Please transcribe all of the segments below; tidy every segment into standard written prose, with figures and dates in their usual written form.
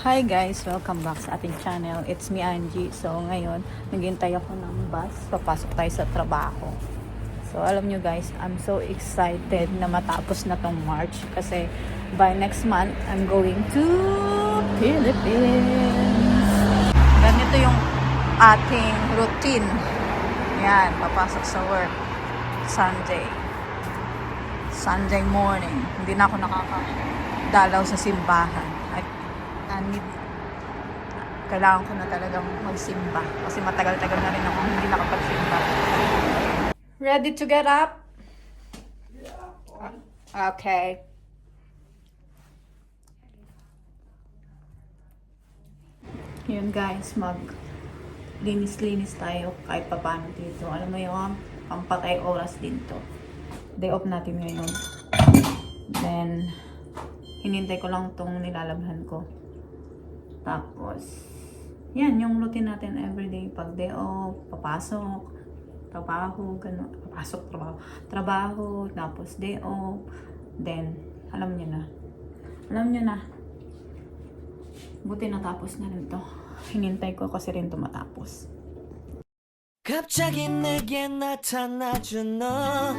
Hi guys! Welcome back sa ating channel. It's me, Angie. So ngayon, naghihintay ako ng bus. Papasok tayo sa trabaho. So alam nyo guys, I'm so excited na matapos na tong March. Kasi by next month, I'm going to Philippines. Ganito yung ating routine. Yan, papasok sa work. Sunday morning. Hindi na ako nakakadalaw sa simbahan. Kailangan ko na talagang magsimba kasi matagal-tagal na rin ako hindi nakapagsimba. Ready to get up? Okay. Yun guys, linis-linis tayo kahit paano dito. Alam mo yung pampatay oras din to. Day off natin ngayon. Then, hinintay ko lang tong nilalabhan ko. Tapos, yan, yung routine natin everyday. Pag day off, papasok, trabaho, gano'n. Trabaho, tapos day off. Then, alam nyo na. Buti natapos na rin to. Hinintay ko kasi rin to matapos. 갑자기 내게 나타나준 너,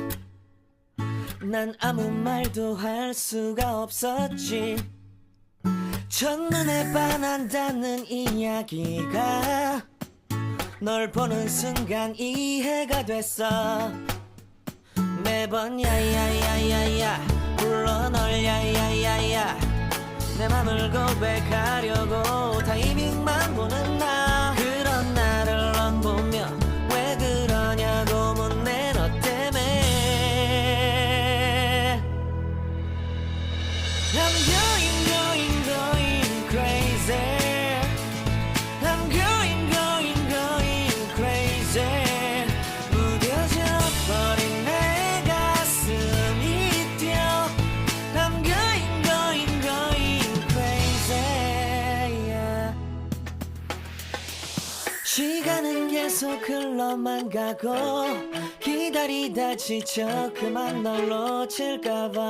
난 아무 말도 할 수가 없었지. 첫눈에 반한다는 이야기가 널 보는 순간 이해가 됐어. 매번 야야야야야 불러 널 야야야야 내 맘을 고백하려고 타이밍만 보는 나. 그런 나를 넌 보며 왜 그러냐고 묻네 너 때문에. I'm going crazy. I'm going crazy. 무뎌져 버린 내 가슴이 뛰어. I'm going crazy. Yeah. 시간은 계속 흘러만 가고 기다리다 지쳐 그만 널 놓칠까봐.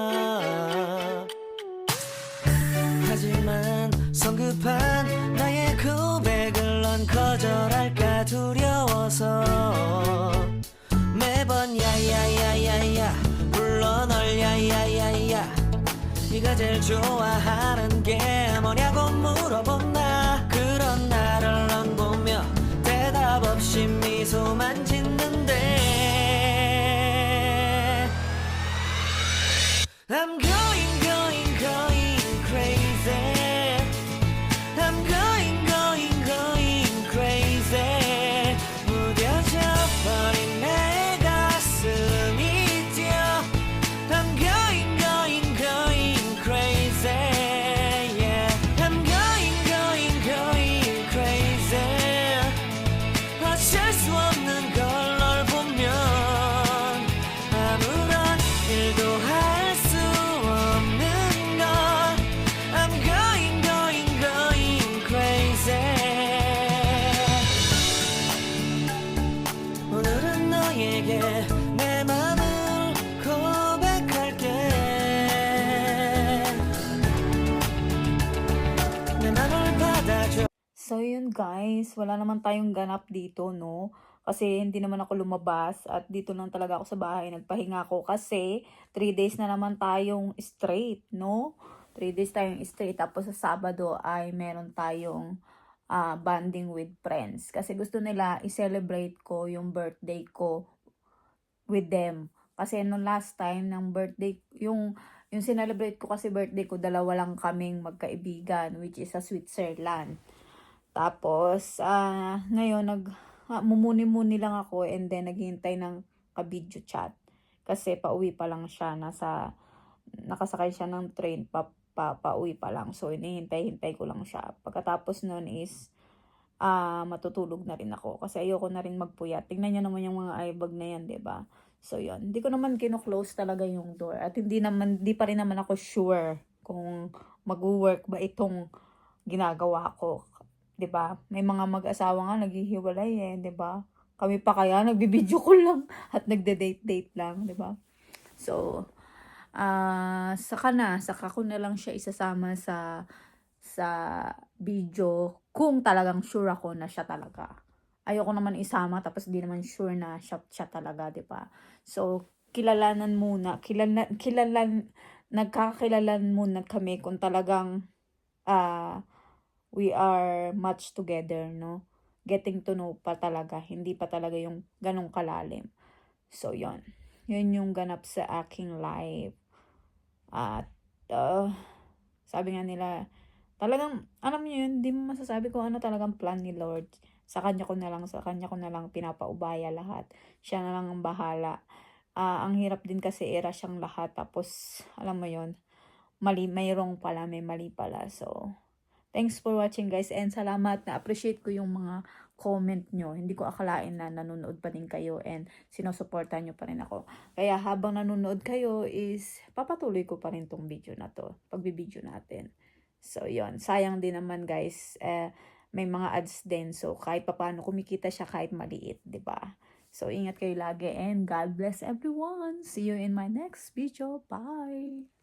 하지만 성급한 나의 고백을 넌 거절할까 두려워서 매번 야야야야야 불러 널 야야야야 네가 제일 좋아하는 게 뭐냐고 물어본 나. 그런 나를 넌 보며 대답 없이 미소만 짓는데 I'm going crazy. I'm going crazy. 무뎌져 버린 내 가슴이 뛰어. I'm going crazy. Yeah. I'm going crazy. 어쩔 수 없는 걸 널 보면 아무런 일도 할 수 없는 걸. I'm going crazy. 오늘은 너에게 내 맘을 고백할게. 내 맘을 받아줘. So yun guys, wala naman tayong ganap dito, no? Kasi hindi naman ako lumabas at dito lang talaga ako sa bahay. Nagpahinga ako kasi 3 days na naman tayong straight, no? 3 days tayong straight. Tapos sa Sabado ay meron tayong bonding with friends. Kasi gusto nila i-celebrate ko yung birthday ko with them. Kasi nung last time ng birthday, yung sinelebrate ko kasi birthday ko, dalawa lang kaming magkaibigan, which is sa Switzerland. Tapos, ngayon, mumuni-muni lang ako and then naghihintay ng ka-video chat. Kasi pauwi pa lang siya, nakasakay siya ng train, pauwi pa lang. So, hinihintay-hintay ko lang siya. Pagkatapos nun is, matutulog na rin ako. Kasi ayoko na rin magpuyat. Tingnan nyo naman yung mga eyebag na yan, 'di ba? So, yun. Hindi ko naman kino-close talaga yung door. At hindi pa rin naman ako sure kung mag-work ba itong ginagawa ko. 'Di ba? May mga mag-asawa nga naghihiwalay 'di ba? Kami pa kaya nagbibideo call lang at nagde-date lang, 'di ba? So, saka ko na lang siya isasama sa sa video kung talagang sure ako na siya talaga. Ayoko naman isama tapos di naman sure na siya talaga, 'di ba? So, kilalanan muna, nagkakakilalan muna kami kung talagang we are much together, no? Getting to know pa talaga, hindi pa talaga yung ganong kalalim. So, yon. Yun yung ganap sa aking life. At, sabi nga nila, talagang, alam niyo yun, hindi mo masasabi kung ano talagang plan ni Lord. Sa kanya ko na lang pinapaubaya lahat. Siya na lang ang bahala. Ang hirap din kasi era siyang lahat. Tapos, alam mo yun, may wrong pala, may mali pala. So, thanks for watching guys and salamat, na-appreciate ko yung mga comment nyo. Hindi ko akalain na nanonood pa din kayo and sinusuportahan nyo pa rin ako. Kaya habang nanonood kayo is papatuloy ko pa rin tong video na to, pagbibideo natin. So yon, sayang din naman guys, may mga ads din. So kahit papaano kumikita siya kahit maliit, 'di ba? So ingat kayo lagi and God bless everyone. See you in my next video. Bye!